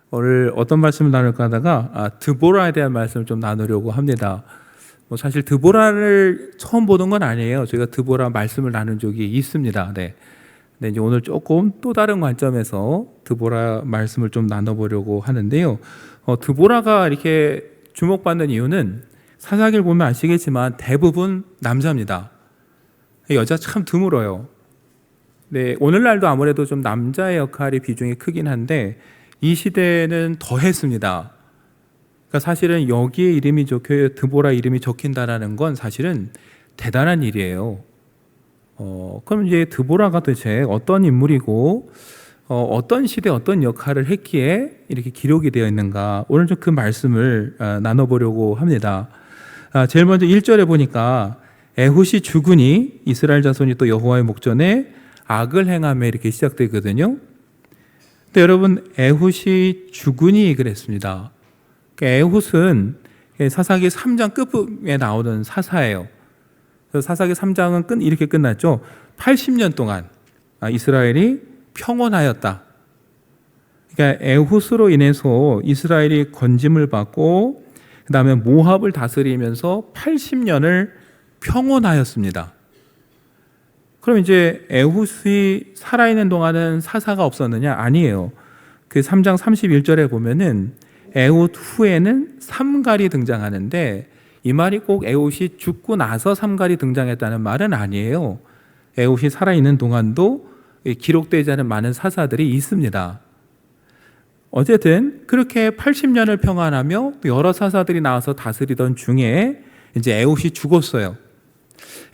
오늘 어떤 말씀을 나눌까 하다가 드보라에 대한 말씀을 좀 나누려고 합니다. 사실 드보라를 처음 보는 건 아니에요. 저희가 드보라 말씀을 나눈 적이 있습니다. 네. 근데 이제 오늘 조금 또 다른 관점에서 드보라 말씀을 좀 나눠보려고 하는데요. 드보라가 이렇게 주목받는 이유는 사사기를 보면 아시겠지만 대부분 남자입니다. 여자 참 드물어요. 네, 오늘날도 아무래도 좀 남자의 역할이 비중이 크긴 한데 이 시대는 더했습니다. 그러니까 사실은 여기에 이름이 적혀 드보라 이름이 적힌다라는 건 사실은 대단한 일이에요. 그럼 이제 드보라가 도대체 어떤 인물이고 어떤 시대 어떤 역할을 했기에 이렇게 기록이 되어 있는가, 오늘 좀 그 말씀을 나눠보려고 합니다. 제일 먼저 1절에 보니까 에훗이 죽으니 이스라엘 자손이 또 여호와의 목전에 악을 행하며 이렇게 시작되거든요. 근데 여러분, 에훗이 죽으니 그랬습니다. 에훗은 사사기 3장 끝부분에 나오는 사사예요. 그래서 사사기 3장은 이렇게 끝났죠. 80년 동안 이스라엘이 평온하였다. 그러니까 에훗으로 인해서 이스라엘이 건짐을 받고 그 다음에 모압을 다스리면서 80년을 평온하였습니다. 그럼 이제 에훗이 살아있는 동안은 사사가 없었느냐? 아니에요. 그 3장 31절에 보면은 에훗 후에는 삼갈이 등장하는데 이 말이 꼭 에훗이 죽고 나서 삼갈이 등장했다는 말은 아니에요. 에훗이 살아있는 동안도 기록되지 않은 많은 사사들이 있습니다. 어쨌든 그렇게 80년을 평안하며 여러 사사들이 나와서 다스리던 중에 이제 에훗이 죽었어요.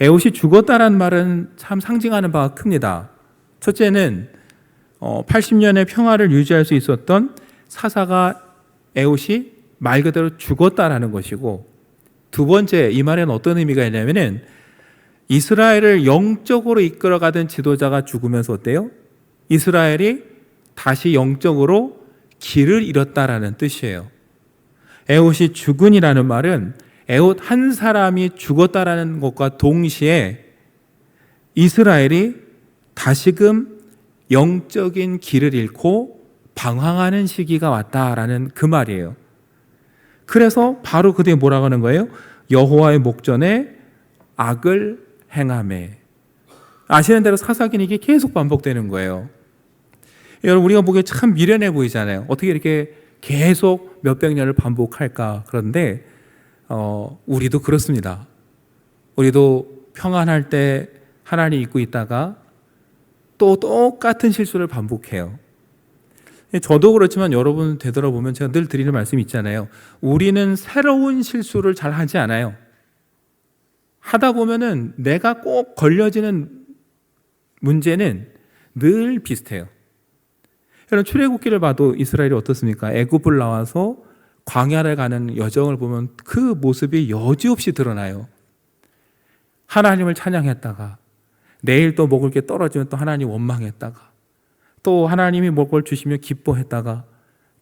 에훗이 죽었다는 말은 참 상징하는 바가 큽니다. 첫째는 80년의 평화를 유지할 수 있었던 사사가 에훗이 말 그대로 죽었다라는 것이고, 두 번째, 이 말에는 어떤 의미가 있냐면은 이스라엘을 영적으로 이끌어가던 지도자가 죽으면서 어때요? 이스라엘이 다시 영적으로 길을 잃었다라는 뜻이에요. 에훗이 죽은이라는 말은 에훗 한 사람이 죽었다라는 것과 동시에 이스라엘이 다시금 영적인 길을 잃고 방황하는 시기가 왔다라는 그 말이에요. 그래서 바로 그 뒤에 뭐라고 하는 거예요? 여호와의 목전에 악을 행하매. 아시는 대로 사사기는 이게 계속 반복되는 거예요. 여러분, 우리가 보기에 참 미련해 보이잖아요. 어떻게 이렇게 계속 몇백 년을 반복할까? 그런데 우리도 그렇습니다. 우리도 평안할 때 하나님 잊고 있다가 또 똑같은 실수를 반복해요. 저도 그렇지만 여러분 되돌아보면 제가 늘 드리는 말씀이 있잖아요. 우리는 새로운 실수를 잘 하지 않아요. 하다 보면은 내가 꼭 걸려지는 문제는 늘 비슷해요. 여러분, 출애굽기를 봐도 이스라엘이 어떻습니까? 애굽을 나와서 광야를 가는 여정을 보면 그 모습이 여지없이 드러나요. 하나님을 찬양했다가 내일 또 먹을 게 떨어지면 또 하나님 원망했다가 또 하나님이 먹을 걸 주시면 기뻐했다가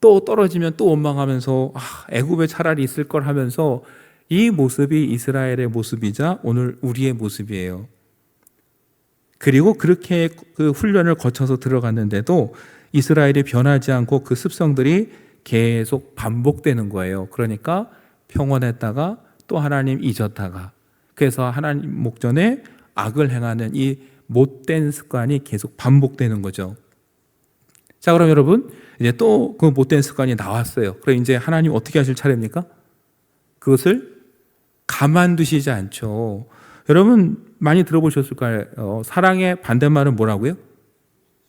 또 떨어지면 또 원망하면서 애굽에 차라리 있을 걸 하면서, 이 모습이 이스라엘의 모습이자 오늘 우리의 모습이에요. 그리고 그렇게 그 훈련을 거쳐서 들어갔는데도 이스라엘이 변하지 않고 그 습성들이 계속 반복되는 거예요. 그러니까 평온했다가 또 하나님 잊었다가, 그래서 하나님 목전에 악을 행하는 이 못된 습관이 계속 반복되는 거죠. 자, 그럼 여러분, 이제 또 그 못된 습관이 나왔어요. 그럼 이제 하나님 어떻게 하실 차례입니까? 그것을 가만두시지 않죠. 여러분 많이 들어보셨을 거예요. 사랑의 반대말은 뭐라고요?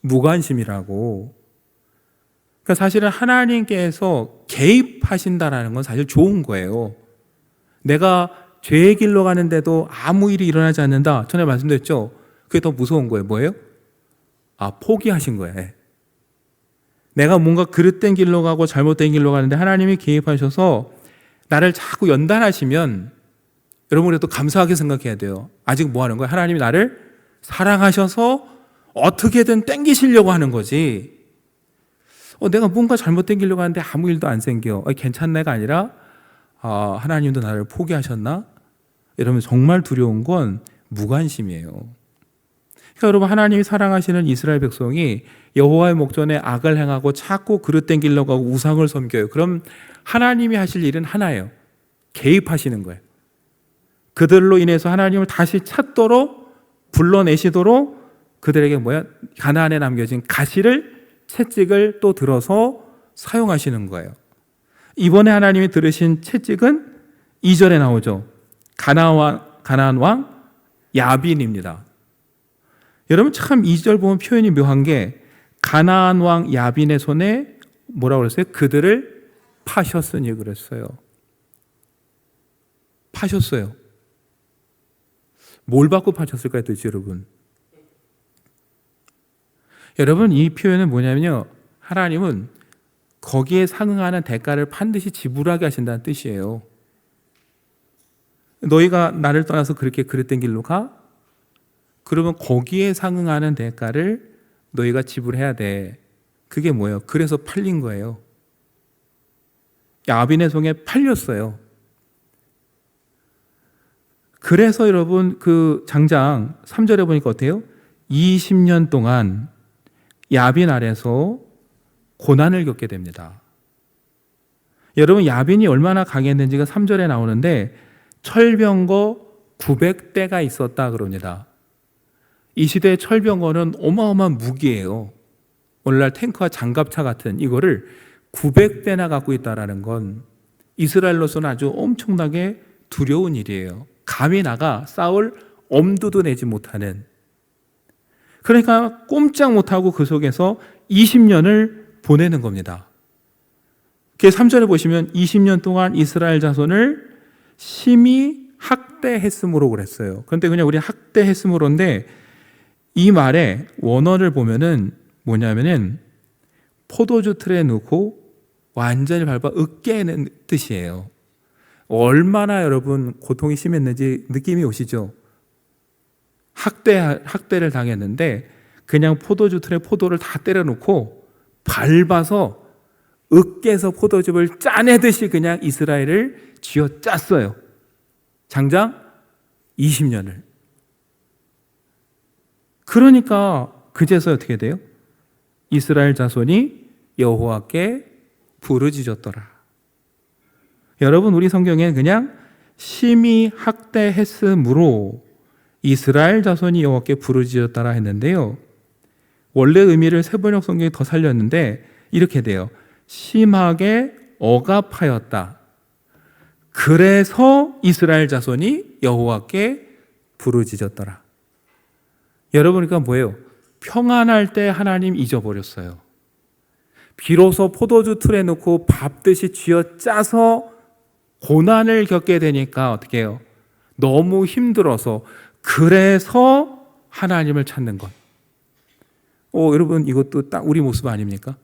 무관심이라고. 그러니까 사실은 하나님께서 개입하신다라는 건 사실 좋은 거예요. 내가 죄의 길로 가는데도 아무 일이 일어나지 않는다. 전에 말씀드렸죠. 그게 더 무서운 거예요. 뭐예요? 포기하신 거예요. 내가 뭔가 그릇된 길로 가고 잘못된 길로 가는데 하나님이 개입하셔서 나를 자꾸 연단하시면 여러분, 그래도 감사하게 생각해야 돼요. 아직 뭐 하는 거예요? 하나님이 나를 사랑하셔서 어떻게든 땡기시려고 하는 거지. 내가 뭔가 잘못된 길로 가는데 아무 일도 안 생겨. 괜찮네가 아니라 하나님도 나를 포기하셨나? 이러면 정말 두려운 건 무관심이에요. 그러니까 여러분, 하나님이 사랑하시는 이스라엘 백성이 여호와의 목전에 악을 행하고 자꾸 그릇 땡기려고 하고 우상을 섬겨요. 그럼 하나님이 하실 일은 하나예요. 개입하시는 거예요. 그들로 인해서 하나님을 다시 찾도록 불러내시도록 그들에게 가나안에 남겨진 가시를, 채찍을 또 들어서 사용하시는 거예요. 이번에 하나님이 들으신 채찍은 2절에 나오죠. 가나안 왕 야빈입니다. 여러분, 참 2절 보면 표현이 묘한 게 가나안 왕 야빈의 손에 뭐라고 그랬어요? 그들을 파셨으니 그랬어요. 파셨어요. 뭘 받고 파셨을까요, 도대체 여러분? 여러분, 이 표현은 뭐냐면요, 하나님은 거기에 상응하는 대가를 반드시 지불하게 하신다는 뜻이에요. 너희가 나를 떠나서 그렇게 그릇된 길로 가? 그러면 거기에 상응하는 대가를 너희가 지불해야 돼. 그게 뭐예요? 그래서 팔린 거예요. 야빈의 손에 팔렸어요. 그래서 여러분, 그 장장 3절에 보니까 어때요? 20년 동안 야빈 아래서 고난을 겪게 됩니다. 여러분, 야빈이 얼마나 강했는지가 3절에 나오는데 철병거 900대가 있었다 그럽니다. 이 시대의 철병거는 어마어마한 무기예요. 오늘날 탱크와 장갑차 같은 이거를 900대나 갖고 있다는 건 이스라엘로서는 아주 엄청나게 두려운 일이에요. 감히 나가 싸울 엄두도 내지 못하는. 그러니까 꼼짝 못하고 그 속에서 20년을 보내는 겁니다. 3절에 보시면 20년 동안 이스라엘 자손을 심히 학대했으므로 그랬어요. 그런데 그냥 우리 학대했으므로인데 이 말의 원어를 보면은 뭐냐면은 포도주 틀에 넣고 완전히 밟아 으깨는 뜻이에요. 얼마나 여러분 고통이 심했는지 느낌이 오시죠? 학대를 당했는데 그냥 포도주 틀에 포도를 다 때려놓고 밟아서 으깨서 포도즙을 짜내듯이 그냥 이스라엘을 쥐어짰어요. 장장 20년을. 그러니까 그제서 어떻게 돼요? 이스라엘 자손이 여호와께 부르짖었더라. 여러분, 우리 성경에 그냥 심히 학대했으므로 이스라엘 자손이 여호와께 부르짖었더라 했는데요. 원래 의미를 세번역 성경이 더 살렸는데 이렇게 돼요. 심하게 억압하였다. 그래서 이스라엘 자손이 여호와께 부르짖었더라. 여러분, 그러니까 뭐예요? 평안할 때 하나님 잊어버렸어요. 비로소 포도주 틀에 넣고 밟듯이 쥐어짜서 고난을 겪게 되니까 어떻게 해요? 너무 힘들어서 그래서 하나님을 찾는 것. 여러분, 이것도 딱 우리 모습 아닙니까?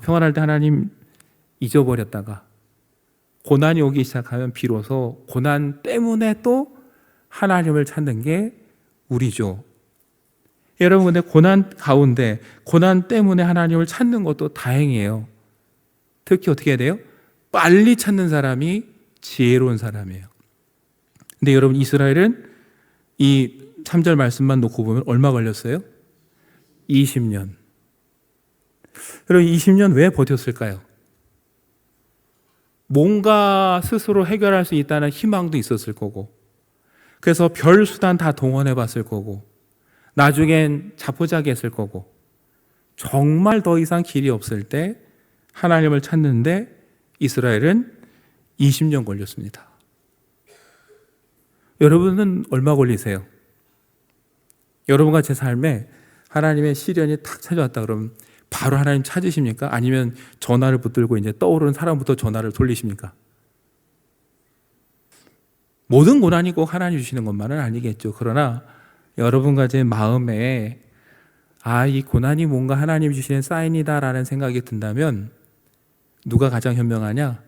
평안할 때 하나님 잊어버렸다가 고난이 오기 시작하면 비로소 고난 때문에 또 하나님을 찾는 게 우리죠. 여러분, 근데 고난 가운데 고난 때문에 하나님을 찾는 것도 다행이에요. 특히 어떻게 해야 돼요? 빨리 찾는 사람이 지혜로운 사람이에요. 근데 여러분, 이스라엘은 이 3절 말씀만 놓고 보면 얼마 걸렸어요? 20년. 여러분, 20년 왜 버텼을까요? 뭔가 스스로 해결할 수 있다는 희망도 있었을 거고, 그래서 별 수단 다 동원해 봤을 거고, 나중엔 자포자기 했을 거고, 정말 더 이상 길이 없을 때 하나님을 찾는데 이스라엘은 20년 걸렸습니다. 여러분은 얼마 걸리세요? 여러분과 제 삶에 하나님의 시련이 탁 찾아왔다 그러면 바로 하나님 찾으십니까? 아니면 전화를 붙들고 이제 떠오르는 사람부터 전화를 돌리십니까? 모든 고난이 꼭 하나님 주시는 것만은 아니겠죠. 그러나 여러분과 제 마음에 이 고난이 뭔가 하나님 주시는 사인이다라는 생각이 든다면 누가 가장 현명하냐?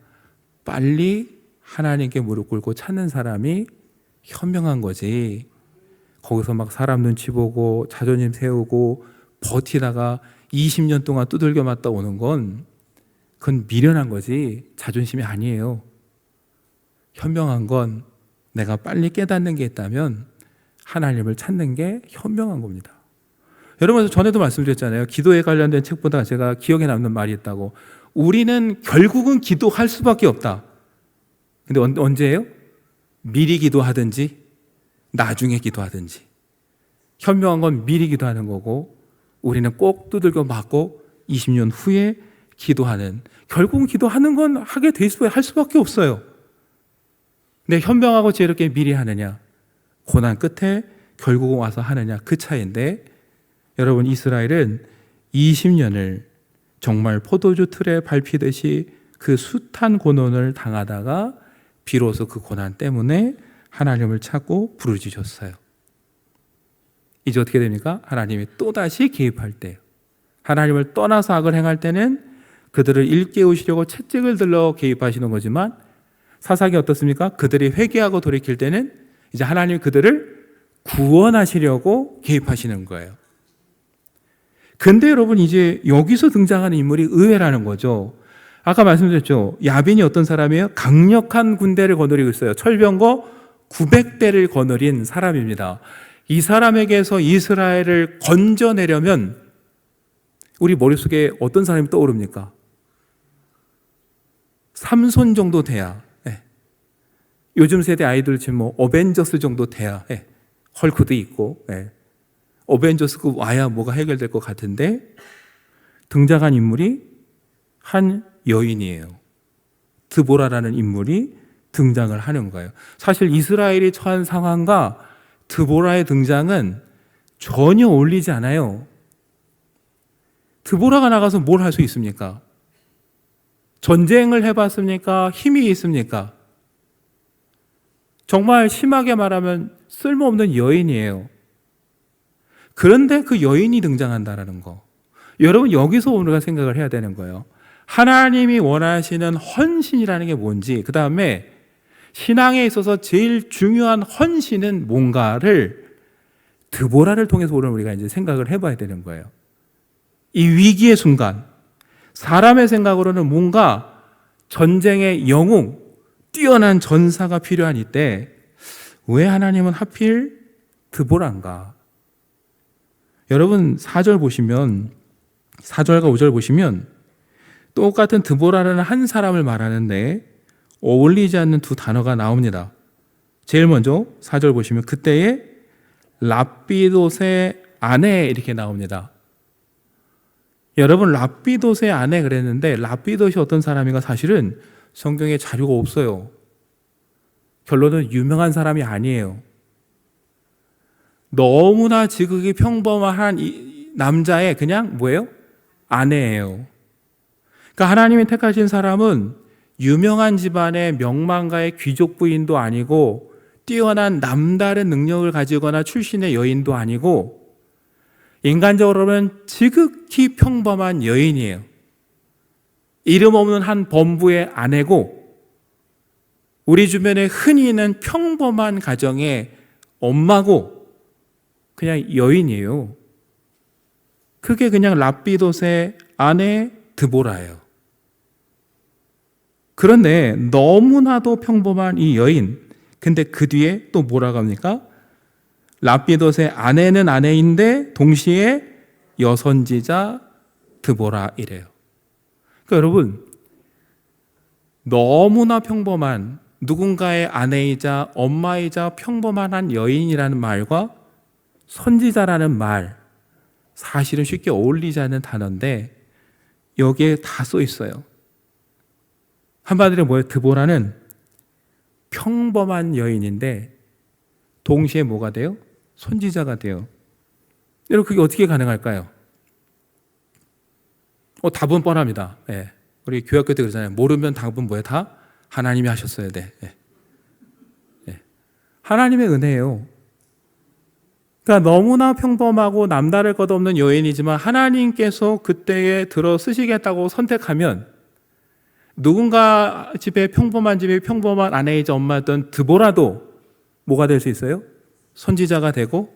빨리 하나님께 무릎 꿇고 찾는 사람이 현명한 거지. 거기서 막 사람 눈치 보고 자존심 세우고 버티다가 20년 동안 두들겨 맞다 오는 건 그건 미련한 거지 자존심이 아니에요. 현명한 건 내가 빨리 깨닫는 게 있다면 하나님을 찾는 게 현명한 겁니다. 여러분, 전에도 말씀드렸잖아요. 기도에 관련된 책보다 제가 기억에 남는 말이 있다고. 우리는 결국은 기도할 수밖에 없다. 근데 언제예요? 미리 기도하든지 나중에 기도하든지. 현명한 건 미리 기도하는 거고, 우리는 꼭 두들겨 맞고 20년 후에 기도하는, 결국은 기도하는 건 하게 할 수밖에 없어요. 근데 현명하고 지혜롭게 미리 하느냐, 고난 끝에 결국은 와서 하느냐, 그 차이인데, 여러분, 이스라엘은 20년을 정말 포도주 틀에 밟히듯이 그 숱한 고난을 당하다가 비로소 그 고난 때문에 하나님을 찾고 부르짖었어요. 이제 어떻게 됩니까? 하나님이 또다시 개입할 때요. 하나님을 떠나서 악을 행할 때는 그들을 일깨우시려고 채찍을 들러 개입하시는 거지만, 사사기 어떻습니까? 그들이 회개하고 돌이킬 때는 이제 하나님이 그들을 구원하시려고 개입하시는 거예요. 근데 여러분, 이제 여기서 등장하는 인물이 의외라는 거죠. 아까 말씀드렸죠. 야빈이 어떤 사람이에요? 강력한 군대를 거느리고 있어요. 철병거 900대를 거느린 사람입니다. 이 사람에게서 이스라엘을 건져내려면 우리 머릿속에 어떤 사람이 떠오릅니까? 삼손 정도 돼야, 요즘 세대 아이들 지금 뭐 어벤져스 정도 돼야, 헐크도 있고, 어벤져스급 와야 뭐가 해결될 것 같은데, 등장한 인물이 한 여인이에요. 드보라라는 인물이 등장을 하는 거예요. 사실 이스라엘이 처한 상황과 드보라의 등장은 전혀 어울리지 않아요. 드보라가 나가서 뭘 할 수 있습니까? 전쟁을 해봤습니까? 힘이 있습니까? 정말 심하게 말하면 쓸모없는 여인이에요. 그런데 그 여인이 등장한다는 거. 여러분, 여기서 우리가 생각을 해야 되는 거예요. 하나님이 원하시는 헌신이라는 게 뭔지, 그 다음에 신앙에 있어서 제일 중요한 헌신은 뭔가를 드보라를 통해서 오늘 우리가 이제 생각을 해봐야 되는 거예요. 이 위기의 순간, 사람의 생각으로는 뭔가 전쟁의 영웅, 뛰어난 전사가 필요한 이때 왜 하나님은 하필 드보라인가? 여러분, 4절 보시면, 4절과 5절 보시면 똑같은 드보라라는 한 사람을 말하는데 어울리지 않는 두 단어가 나옵니다. 제일 먼저 4절 보시면 그때에 랍비돗의 아내 이렇게 나옵니다. 여러분, 랍비돗의 아내 그랬는데 랍비돗이 어떤 사람인가 사실은 성경에 자료가 없어요. 결론은 유명한 사람이 아니에요. 너무나 지극히 평범한 이 남자의 그냥 뭐예요? 아내예요. 그러니까 하나님이 택하신 사람은 유명한 집안의 명망가의 귀족 부인도 아니고 뛰어난 남다른 능력을 가지거나 출신의 여인도 아니고 인간적으로는 지극히 평범한 여인이에요. 이름 없는 한 범부의 아내고 우리 주변에 흔히 있는 평범한 가정의 엄마고 그냥 여인이에요. 그게 그냥 랍비돗의 아내 드보라예요. 그런데 너무나도 평범한 이 여인, 근데 그 뒤에 또 뭐라고 합니까? 랍비돗의 아내는 아내인데 동시에 여선지자 드보라이래요. 그러니까 여러분, 너무나 평범한 누군가의 아내이자 엄마이자 평범한 한 여인이라는 말과 선지자라는 말, 사실은 쉽게 어울리지 않는 단어인데 여기에 다 써 있어요. 한마디로 뭐예요? 드보라는 평범한 여인인데 동시에 뭐가 돼요? 선지자가 돼요. 여러분, 그게 어떻게 가능할까요? 답은 뻔합니다. 예. 우리 교학교 때 그러잖아요. 모르면 답은 뭐예요? 다 하나님이 하셨어야 돼. 예. 예. 하나님의 은혜예요. 그러니까 너무나 평범하고 남다를 것 없는 여인이지만 하나님께서 그때에 들어 쓰시겠다고 선택하면 누군가 집에 평범한 집에 평범한 아내이자 엄마였던 드보라도 뭐가 될 수 있어요? 선지자가 되고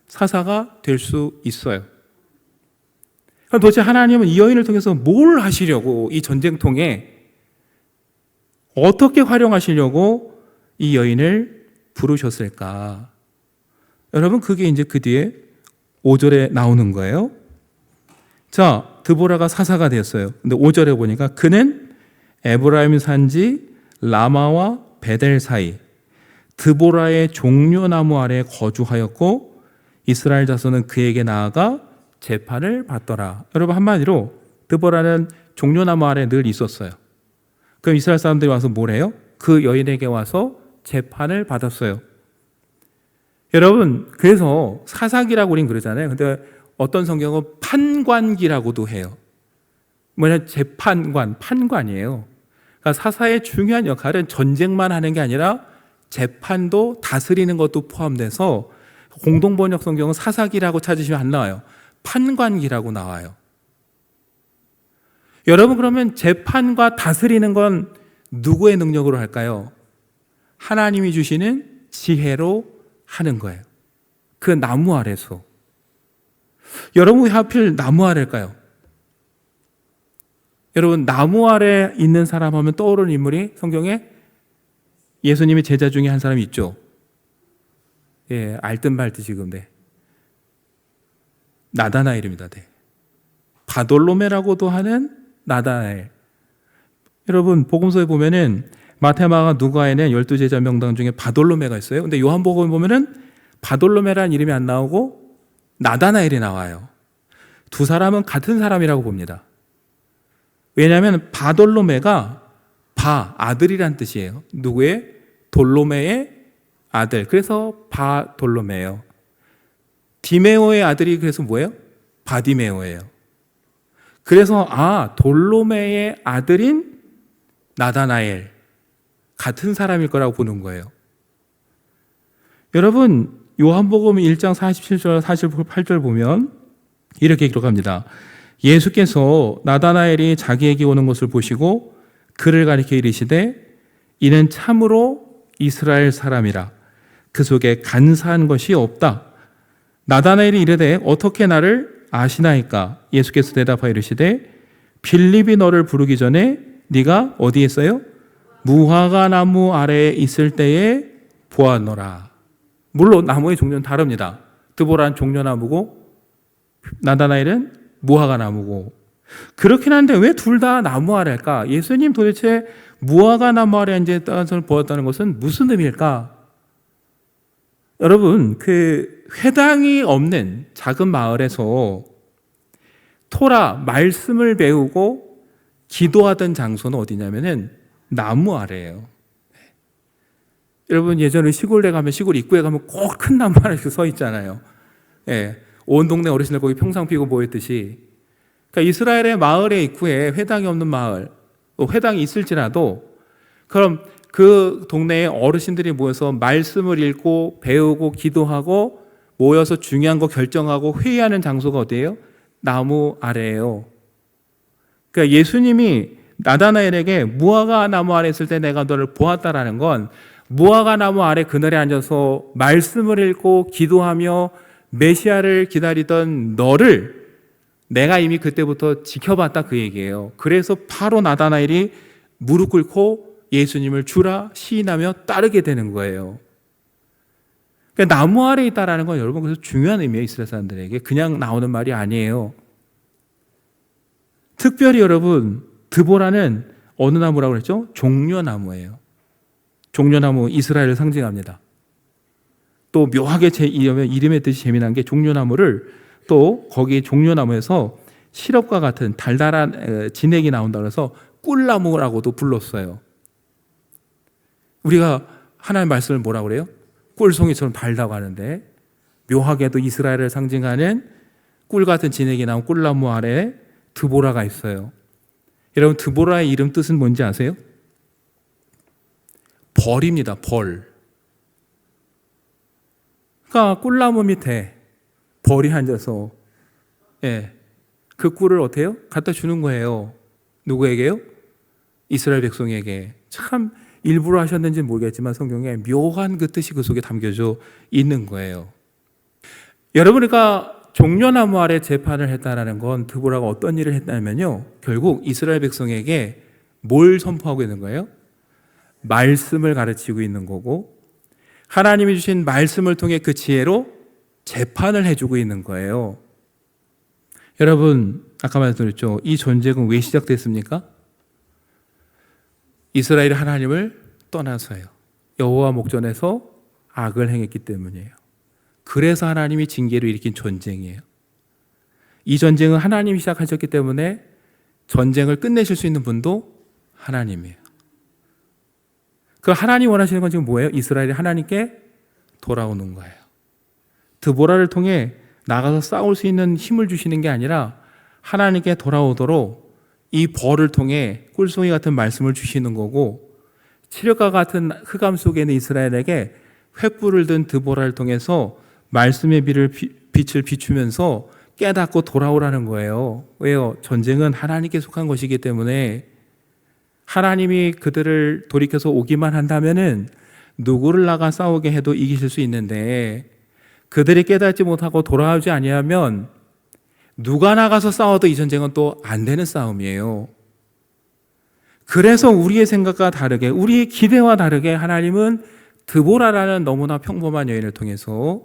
사사가 될 수 있어요. 그럼 도대체 하나님은 이 여인을 통해서 뭘 하시려고, 이 전쟁통에 어떻게 활용하시려고 이 여인을 부르셨을까? 여러분 그게 이제 그 뒤에 5절에 나오는 거예요. 자, 드보라가 사사가 되었어요. 근데 5절에 보니까 그는 에브라임 산지 라마와 베델 사이 드보라의 종려나무 아래 거주하였고 이스라엘 자손은 그에게 나아가 재판을 받더라. 여러분 한마디로 드보라는 종려나무 아래 늘 있었어요. 그럼 이스라엘 사람들이 와서 뭘 해요? 그 여인에게 와서 재판을 받았어요. 여러분 그래서 사사기라고 우린 그러잖아요. 근데 어떤 성경은 판관기라고도 해요. 뭐냐 재판관, 판관이에요. 그러니까 사사의 중요한 역할은 전쟁만 하는 게 아니라 재판도 다스리는 것도 포함돼서 공동번역 성경은 사사기라고 찾으시면 안 나와요. 판관기라고 나와요. 여러분 그러면 재판과 다스리는 건 누구의 능력으로 할까요? 하나님이 주시는 지혜로 하는 거예요. 그 나무 아래서. 여러분 왜 하필 나무 아래일까요? 여러분 나무 아래 있는 사람 하면 떠오르는 인물이 성경에 예수님의 제자 중에 한 사람이 있죠. 예, 알듯말듯 지금 나다나엘입니다. 바돌로메라고도 하는 나다나엘. 여러분 복음서에 보면은 마테마가 누가에는 12제자 명단 중에 바돌로메가 있어요. 근데 요한복음에 보면은 바돌로메라는 이름이 안 나오고 나다나엘이 나와요. 두 사람은 같은 사람이라고 봅니다. 왜냐하면 바돌로메가 아들이란 뜻이에요. 누구의? 돌로메의 아들. 그래서 바돌로메예요. 디메오의 아들이 그래서 뭐예요? 바디메오예요. 그래서 돌로메의 아들인 나다나엘 같은 사람일 거라고 보는 거예요. 여러분 요한복음 1장 47절 48절 보면 이렇게 기록합니다. 예수께서 나다나엘이 자기에게 오는 것을 보시고 그를 가리켜 이르시되 이는 참으로 이스라엘 사람이라 그 속에 간사한 것이 없다. 나다나엘이 이르되 어떻게 나를 아시나이까? 예수께서 대답하여 이르시되 빌립이 너를 부르기 전에 네가 어디에 있어요? 무화과 나무 아래에 있을 때에 보았노라. 물론 나무의 종류는 다릅니다. 드보라는 종려나무고 나다나엘은 무화과 나무고. 그렇긴 한데 왜 둘 다 나무 아래일까? 예수님 도대체 무화과 나무 아래 이제 떠나서 보았다는 것은 무슨 의미일까? 여러분 그 회당이 없는 작은 마을에서 토라 말씀을 배우고 기도하던 장소는 어디냐면은 나무 아래예요. 여러분 예전에 시골에 가면 시골 입구에 가면 꼭 큰 나무 하나 서 있잖아요. 예, 온 동네 어르신들 거기 평상 피고 모였듯이. 그러니까 이스라엘의 마을의 입구에 회당이 없는 마을, 회당이 있을지라도 그럼 그 동네에 어르신들이 모여서 말씀을 읽고 배우고 기도하고 모여서 중요한 거 결정하고 회의하는 장소가 어디예요? 나무 아래예요. 그러니까 예수님이 나다나엘에게 무화과 나무 아래 있을 때 내가 너를 보았다라는 건 무화과 나무 아래 그늘에 앉아서 말씀을 읽고 기도하며 메시아를 기다리던 너를 내가 이미 그때부터 지켜봤다 그 얘기예요. 그래서 바로 나다나엘이 무릎 꿇고 예수님을 주라 시인하며 따르게 되는 거예요. 그러니까 나무 아래에 있다라는 건 여러분 그래서 중요한 의미예요. 이스라엘 사람들에게 그냥 나오는 말이 아니에요. 특별히 여러분 드보라는 어느 나무라고 그랬죠? 종려나무예요. 종려나무 이스라엘을 상징합니다. 또 묘하게 제 이름의 뜻이 재미난 게 종려나무를 또 거기 종려나무에서 시럽과 같은 달달한 진액이 나온다 그래서 꿀나무라고도 불렀어요. 우리가 하나님의 말씀을 뭐라고 그래요? 꿀송이처럼 달다고 하는데 묘하게도 이스라엘을 상징하는 꿀 같은 진액이 나온 꿀나무 아래에 드보라가 있어요. 여러분 드보라의 이름 뜻은 뭔지 아세요? 벌입니다. 벌. 그러니까 꿀나무 밑에 벌이 앉아서 그 꿀을 어떻게 해요? 갖다 주는 거예요. 누구에게요? 이스라엘 백성에게. 참 일부러 하셨는지 모르겠지만 성경에 묘한 그 뜻이 그 속에 담겨져 있는 거예요. 여러분 그러니까 종려나무 아래 재판을 했다라는 건 드보라가 어떤 일을 했냐면요. 결국 이스라엘 백성에게 뭘 선포하고 있는 거예요? 말씀을 가르치고 있는 거고 하나님이 주신 말씀을 통해 그 지혜로 재판을 해주고 있는 거예요. 여러분, 아까 말씀드렸죠. 이 전쟁은 왜 시작됐습니까? 이스라엘이 하나님을 떠나서요. 여호와 목전에서 악을 행했기 때문이에요. 그래서 하나님이 징계로 일으킨 전쟁이에요. 이 전쟁은 하나님이 시작하셨기 때문에 전쟁을 끝내실 수 있는 분도 하나님이에요. 그 하나님 원하시는 건 지금 뭐예요? 이스라엘이 하나님께 돌아오는 거예요. 드보라를 통해 나가서 싸울 수 있는 힘을 주시는 게 아니라 하나님께 돌아오도록 이 벌을 통해 꿀송이 같은 말씀을 주시는 거고, 칠흑과 같은 흑암 속에 있는 이스라엘에게 횃불을 든 드보라를 통해서 말씀의 빛을 비추면서 깨닫고 돌아오라는 거예요. 왜요? 전쟁은 하나님께 속한 것이기 때문에 하나님이 그들을 돌이켜서 오기만 한다면은 누구를 나가 싸우게 해도 이기실 수 있는데, 그들이 깨닫지 못하고 돌아오지 아니하면 누가 나가서 싸워도 이 전쟁은 또 안 되는 싸움이에요. 그래서 우리의 생각과 다르게, 우리의 기대와 다르게 하나님은 드보라라는 너무나 평범한 여인을 통해서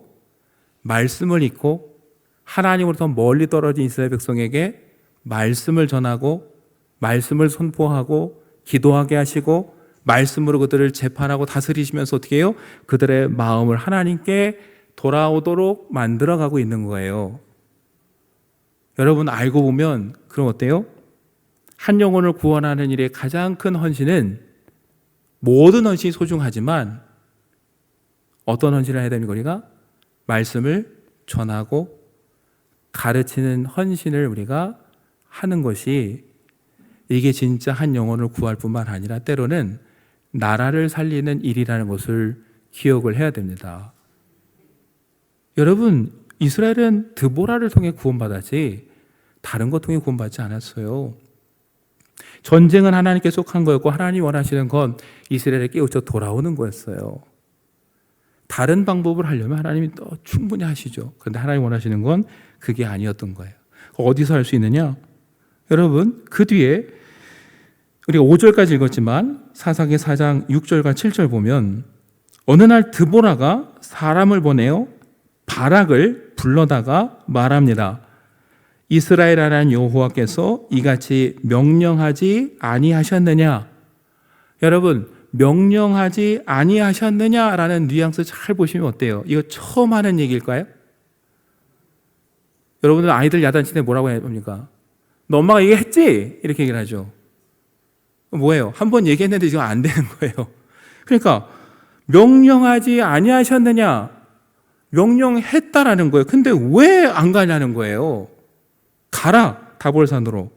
말씀을 읽고 하나님으로부터 멀리 떨어진 이스라엘 백성에게 말씀을 전하고 말씀을 선포하고 기도하게 하시고 말씀으로 그들을 재판하고 다스리시면서 어떻게 해요? 그들의 마음을 하나님께 돌아오도록 만들어가고 있는 거예요. 여러분, 알고 보면 그럼 어때요? 한 영혼을 구원하는 일의 가장 큰 헌신은, 모든 헌신이 소중하지만 어떤 헌신을 해야 됩니까? 우리가 말씀을 전하고 가르치는 헌신을 우리가 하는 것이, 이게 진짜 한 영혼을 구할 뿐만 아니라 때로는 나라를 살리는 일이라는 것을 기억을 해야 됩니다. 여러분, 이스라엘은 드보라를 통해 구원받았지 다른 것 통해 구원받지 않았어요. 전쟁은 하나님께 속한 거였고 하나님이 원하시는 건 이스라엘에 깨우쳐 돌아오는 거였어요. 다른 방법을 하려면 하나님이 또 충분히 하시죠. 그런데 하나님 원하시는 건 그게 아니었던 거예요. 어디서 할 수 있느냐? 여러분, 그 뒤에 우리가 5절까지 읽었지만 사사기 4장 6절과 7절 보면, 어느 날 드보라가 사람을 보내어 바락을 불러다가 말합니다. 이스라엘 하나님 여호와께서 이같이 명령하지 아니하셨느냐? 여러분, 명령하지 아니하셨느냐라는 뉘앙스 잘 보시면 어때요? 이거 처음 하는 얘기일까요? 여러분들 아이들 야단칠 때 뭐라고 합니까? 너 엄마가 얘기했지? 이렇게 얘기를 하죠. 뭐예요? 한 번 얘기했는데 지금 안 되는 거예요. 그러니까 명령하지 아니하셨느냐? 명령했다라는 거예요. 근데 왜 안 가냐는 거예요. 가라, 다볼산으로.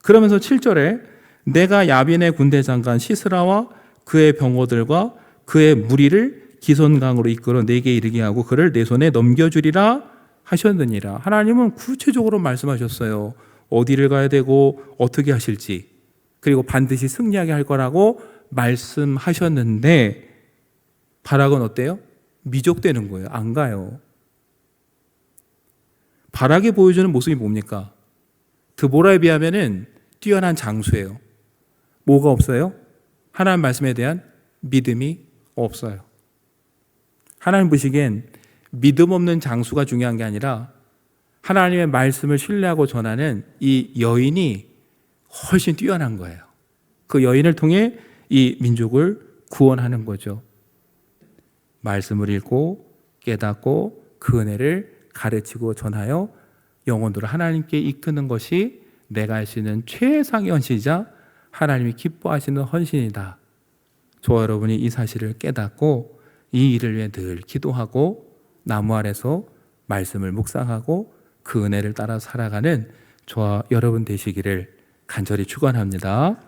그러면서 7절에 내가 야빈의 군대 장관 시스라와 그의 병거들과 그의 무리를 기손강으로 이끌어 내게 이르게 하고 그를 내 손에 넘겨주리라 하셨느니라. 하나님은 구체적으로 말씀하셨어요. 어디를 가야 되고 어떻게 하실지, 그리고 반드시 승리하게 할 거라고 말씀하셨는데 바락은 어때요? 미적대는 거예요. 안 가요. 바락이 보여주는 모습이 뭡니까? 드보라에 비하면은 뛰어난 장수예요. 뭐가 없어요? 하나님 말씀에 대한 믿음이 없어요. 하나님 보시기엔 믿음 없는 장수가 중요한 게 아니라 하나님의 말씀을 신뢰하고 전하는 이 여인이 훨씬 뛰어난 거예요. 그 여인을 통해 이 민족을 구원하는 거죠. 말씀을 읽고 깨닫고 그 은혜를 가르치고 전하여 영혼들을 하나님께 이끄는 것이 내가 할 수 있는 최상의 헌신이자 하나님이 기뻐하시는 헌신이다. 저와 여러분이 이 사실을 깨닫고 이 일을 위해 늘 기도하고 나무 아래서 말씀을 묵상하고 그 은혜를 따라 살아가는 저와 여러분 되시기를 간절히 축원합니다.